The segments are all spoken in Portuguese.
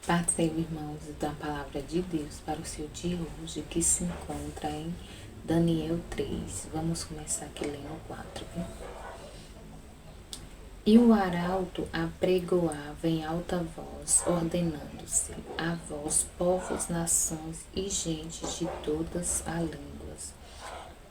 Parceiro, irmãos, da palavra de Deus para o seu dia hoje, que se encontra em Daniel 3. Vamos começar aqui lendo o 4. Viu? E o arauto apregoava em alta voz, ordenando-se a vós, povos, nações e gentes de todas as línguas.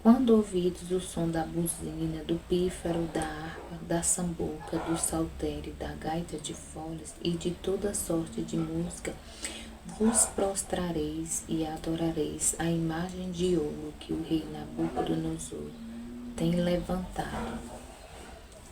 Quando ouvides o som da buzina, do pífaro, da harpa, da sambuca, do saltério, da gaita de foles e de toda sorte de música, vos prostrareis e adorareis a imagem de ouro que o rei Nabucodonosor tem levantado.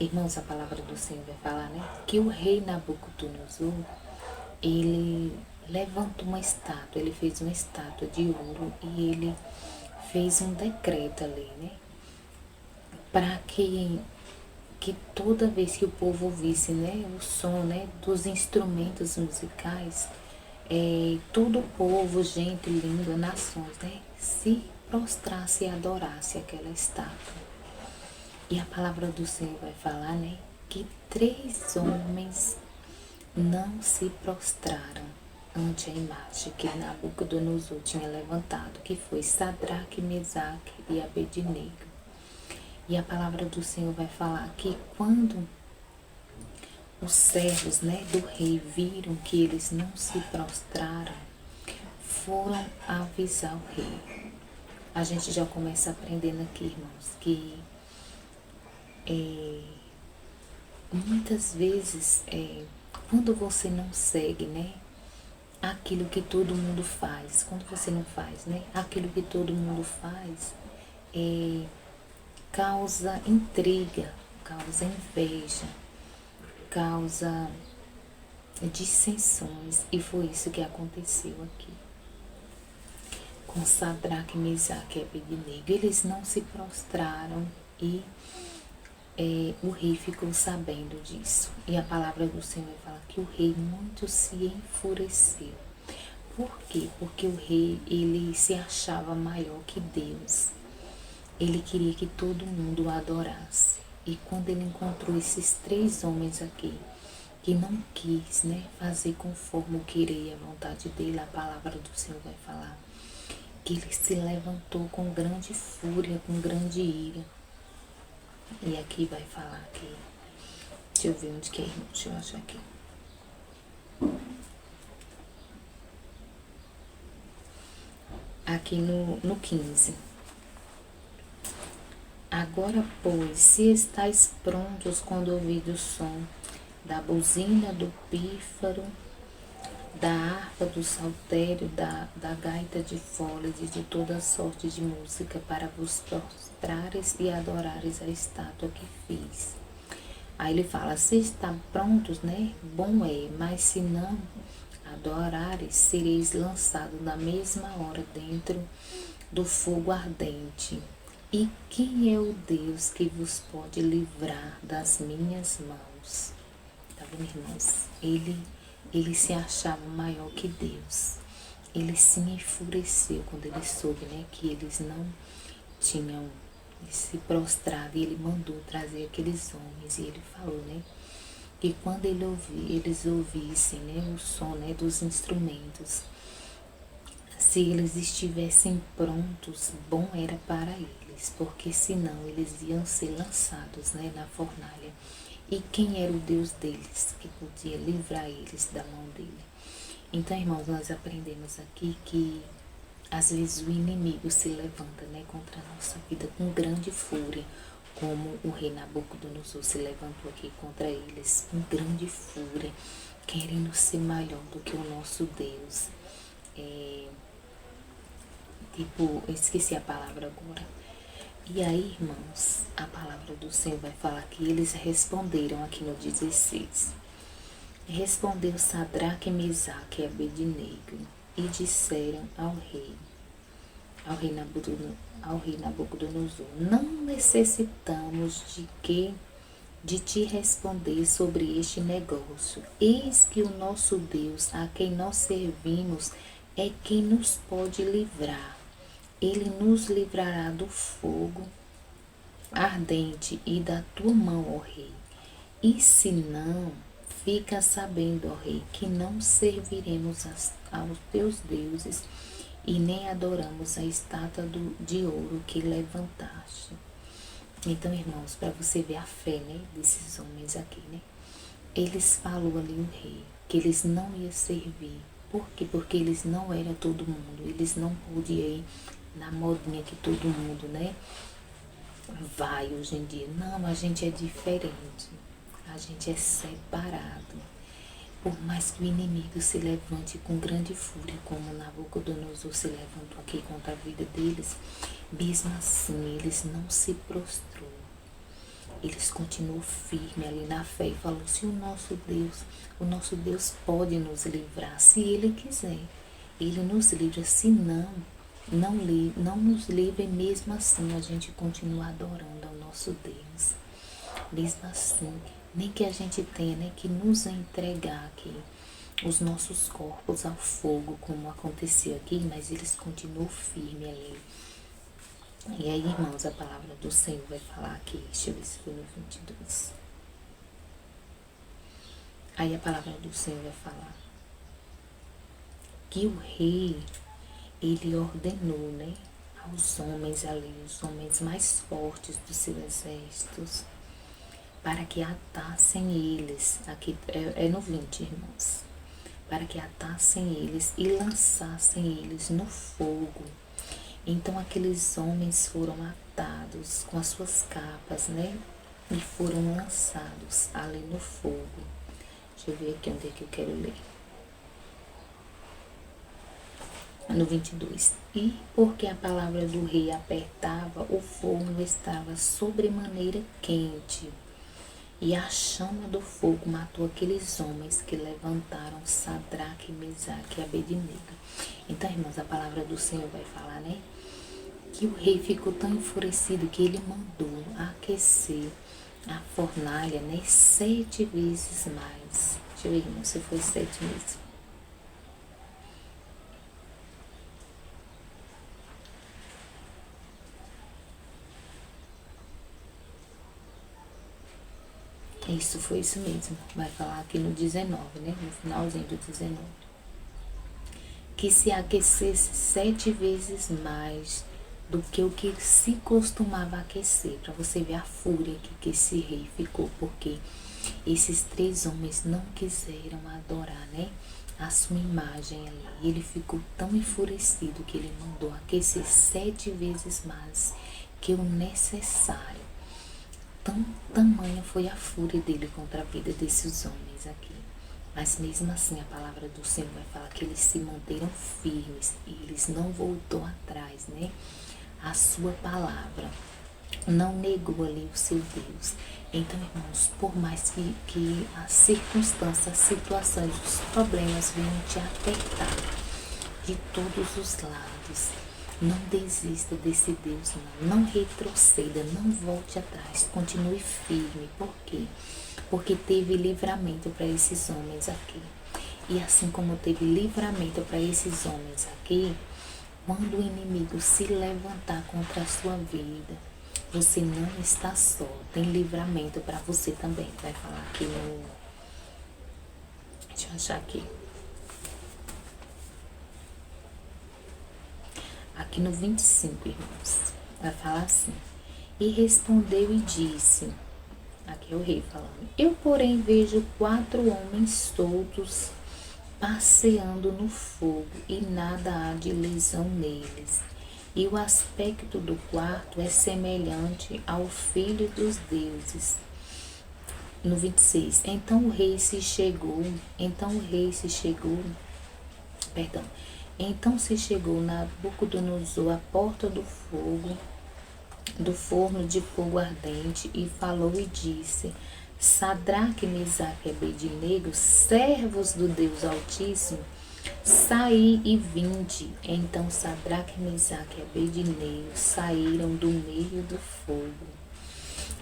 Irmãos, a palavra do Senhor vai falar, né? Que o rei Nabucodonosor, ele levantou uma estátua, ele fez uma estátua de ouro e ele fez um decreto ali, né? Para que toda vez que o povo ouvisse, né, o som, né, dos instrumentos musicais, todo o povo, gente, língua, nações, né, se prostrasse e adorasse aquela estátua. E a palavra do Senhor vai falar, né, que 3 homens não se prostraram ante a imagem que Nabucodonosor tinha levantado, que foi Sadraque, Mesaque e Abednego. E a palavra do Senhor vai falar que quando os servos, né, do rei viram que eles não se prostraram, foram avisar o rei. A gente já começa aprendendo aqui, irmãos, que muitas vezes, quando você não segue, né, aquilo que todo mundo faz, quando você não faz, né, aquilo que todo mundo faz, causa intriga, causa inveja, causa dissensões, e foi isso que aconteceu aqui com Sadraque, Mesaque e Abednego. Eles não se prostraram e o rei ficou sabendo disso. E a palavra do Senhor fala que o rei muito se enfureceu. Por quê? Porque o rei, ele se achava maior que Deus. Ele queria que todo mundo o adorasse. E quando ele encontrou esses 3 homens aqui, que não quis, né, fazer conforme o querer e a vontade dele, a palavra do Senhor vai falar que ele se levantou com grande fúria, com grande ira. E aqui vai falar que, deixa eu ver onde que é, irmão, deixa eu achar aqui. Aqui no 15. Agora, pois, se estáis prontos quando ouvides o som da buzina, do pífaro, da harpa, do saltério, da gaita de foles e de toda sorte de música, para vos prostrares e adorares a estátua que fiz. Aí ele fala, se estão prontos, né? Bom é, mas se não adorares, sereis lançados na mesma hora dentro do fogo ardente. E quem é o Deus que vos pode livrar das minhas mãos? Tá vendo, irmãos? Ele se achava maior que Deus. Ele se enfureceu quando ele soube, né, que eles não tinham se prostrado, e ele mandou trazer aqueles homens. E ele falou, né, que quando eles ouvissem, né, o som, né, dos instrumentos, se eles estivessem prontos, bom era para eles, porque senão eles iam ser lançados, né, na fornalha. E quem era o Deus deles que podia livrar eles da mão dele? Então, irmãos, nós aprendemos aqui que às vezes o inimigo se levanta, né, contra a nossa vida com grande fúria, como o rei Nabucodonosor se levantou aqui contra eles com grande fúria, querendo ser maior do que o nosso Deus. Eu esqueci a palavra agora. E aí, irmãos, a palavra do Senhor vai falar que eles responderam aqui no 16. Respondeu Sadraque, Mesaque e Abednego e disseram ao rei Nabucodonosor, não necessitamos de te responder sobre este negócio. Eis que o nosso Deus, a quem nós servimos, é quem nos pode livrar. Ele nos livrará do fogo ardente e da tua mão, ó rei. E se não, fica sabendo, ó rei, que não serviremos aos teus deuses e nem adoramos a estátua de ouro que levantaste. Então, irmãos, para você ver a fé, né, desses homens aqui, né? Eles falou ali o rei que eles não iam servir. Por quê? Porque eles não eram todo mundo. Eles não podiam ir na modinha que todo mundo, né, vai hoje em dia. Não, a gente é diferente. A gente é separado. Por mais que o inimigo se levante com grande fúria, como Nabucodonosor se levantou aqui contra a vida deles, mesmo assim eles não se prostrou. Eles continuam firmes ali na fé e falam, se o nosso Deus pode nos livrar, se Ele quiser, Ele nos livra, se não nos livra, e mesmo assim a gente continua adorando ao nosso Deus. Mesmo assim, nem que a gente tenha, né, que nos entregar aqui os nossos corpos ao fogo, como aconteceu aqui, mas eles continuam firmes ali. E aí, irmãos, a palavra do Senhor vai falar aqui, deixa eu ver se foi no 22. Aí a palavra do Senhor vai falar que o rei, ele ordenou, né, aos homens ali, os homens mais fortes dos seus exércitos, para que atassem eles, aqui é no 20, irmãos, para que atassem eles e lançassem eles no fogo. Então aqueles homens foram atados com as suas capas, né? E foram lançados ali no fogo. Deixa eu ver aqui onde é que eu quero ler. No 22. E porque a palavra do rei apertava, o forno estava sobremaneira quente. E a chama do fogo matou aqueles homens que levantaram Sadraque, Mesaque e Abednego. Então, irmãos, a palavra do Senhor vai falar, né? Que o rei ficou tão enfurecido que ele mandou aquecer a fornalha, né, 7 vezes mais. Deixa eu ver, irmão, se foi 7 vezes. Isso, foi isso mesmo. Vai falar aqui no 19, né? No finalzinho do 19. Que se aquecesse 7 vezes mais do que o que se costumava aquecer. Para você ver a fúria que esse rei ficou. Porque esses 3 homens não quiseram adorar, né, a sua imagem ali. E ele ficou tão enfurecido que ele mandou aquecer 7 vezes mais que o necessário. Tamanha foi a fúria dele contra a vida desses homens aqui. Mas mesmo assim a palavra do Senhor vai falar que eles se manteram firmes e eles não voltou atrás, né? A sua palavra não negou ali o seu Deus. Então, irmãos, por mais que as circunstâncias, as situações, os problemas venham te apertar de todos os lados, não desista desse Deus, não retroceda, não volte atrás, continue firme. Por quê? Porque teve livramento para esses homens aqui. E assim como teve livramento para esses homens aqui, quando o inimigo se levantar contra a sua vida, você não está só, tem livramento para você também. Vai falar aqui no... Deixa eu achar aqui. Aqui no 25, irmãos, vai falar assim. E respondeu e disse, aqui é o rei falando, eu porém vejo 4 homens soltos passeando no fogo e nada há de lesão neles. E o aspecto do quarto é semelhante ao filho dos deuses. No 26, então o rei se chegou, então se chegou Nabucodonosor à porta do forno de fogo ardente, e falou e disse, Sadraque, Mesaque e Abednego, servos do Deus Altíssimo, saí e vinde. Então Sadraque, Mesaque e Abednego saíram do meio do fogo.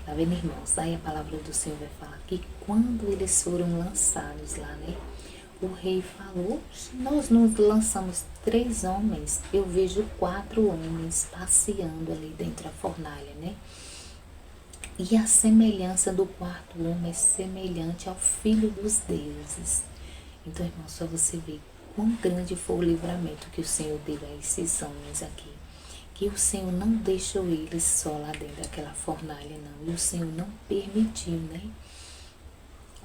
Tá vendo, irmãos? Aí a palavra do Senhor vai falar que quando eles foram lançados lá, né? O rei falou, nós nos lançamos 3 homens, eu vejo 4 homens passeando ali dentro da fornalha, né? E a semelhança do quarto homem é semelhante ao Filho dos deuses. Então, irmãos, só você ver quão grande foi o livramento que o Senhor deu a esses homens aqui. Que o Senhor não deixou eles só lá dentro daquela fornalha, não. E o Senhor não permitiu, né?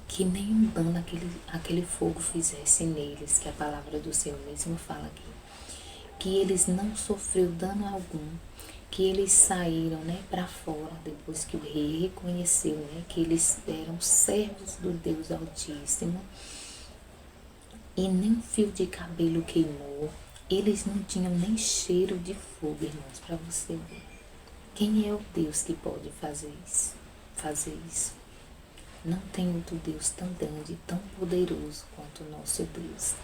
Que nenhum dano aquele fogo fizesse neles, que a palavra do Senhor mesmo fala aqui. Que eles não sofreu dano algum, que eles saíram, né, para fora, depois que o rei reconheceu, né, que eles eram servos do Deus Altíssimo, e nem um fio de cabelo queimou, eles não tinham nem cheiro de fogo, irmãos, para você ver. Quem é o Deus que pode fazer isso? Não tem outro Deus tão grande, tão poderoso quanto o nosso Deus.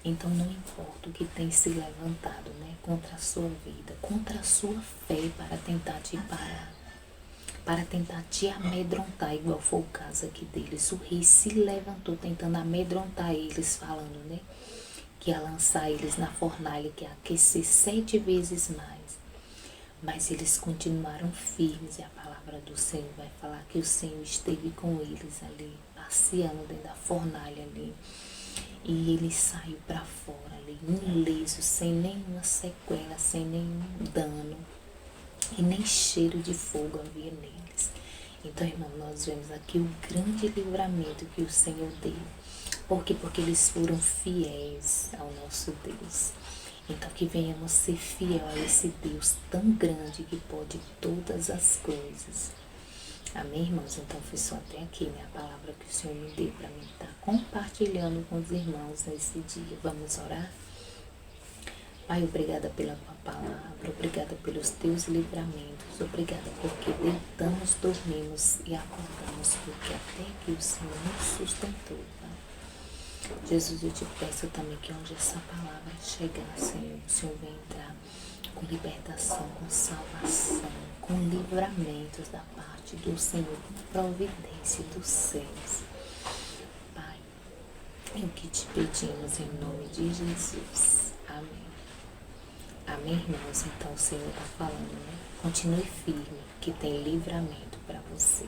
Então não importa o que tem se levantado, né, contra a sua vida, contra a sua fé, para tentar te parar, para tentar te amedrontar, igual foi o caso aqui deles. O rei se levantou tentando amedrontar eles, falando, né, que ia lançar eles na fornalha, que ia aquecer 7 vezes mais. Mas eles continuaram firmes, e a palavra do Senhor vai falar que o Senhor esteve com eles ali, passeando dentro da fornalha ali. E ele saiu para fora ali, ileso, sem nenhuma sequela, sem nenhum dano. E nem cheiro de fogo havia neles. Então, irmão, nós vemos aqui o grande livramento que o Senhor deu. Por quê? Porque eles foram fiéis ao nosso Deus. Então, que venhamos ser fiel a esse Deus tão grande que pode todas as coisas. Amém, irmãos? Então, foi só até aqui, né, a palavra que o Senhor me deu para mim estar compartilhando com os irmãos nesse dia. Vamos orar? Pai, obrigada pela tua palavra, obrigada pelos teus livramentos, obrigada porque deitamos, dormimos e acordamos, porque até que o Senhor nos sustentou, Pai. Jesus, eu te peço também que onde essa palavra chegar, Senhor, o Senhor vem entrar com libertação, com salvação, com livramentos da parte do Senhor, com providência dos céus. Pai, é o que te pedimos em nome de Jesus. Amém. Amém, irmãos? Então o Senhor está falando, né? Continue firme, que tem livramento para você.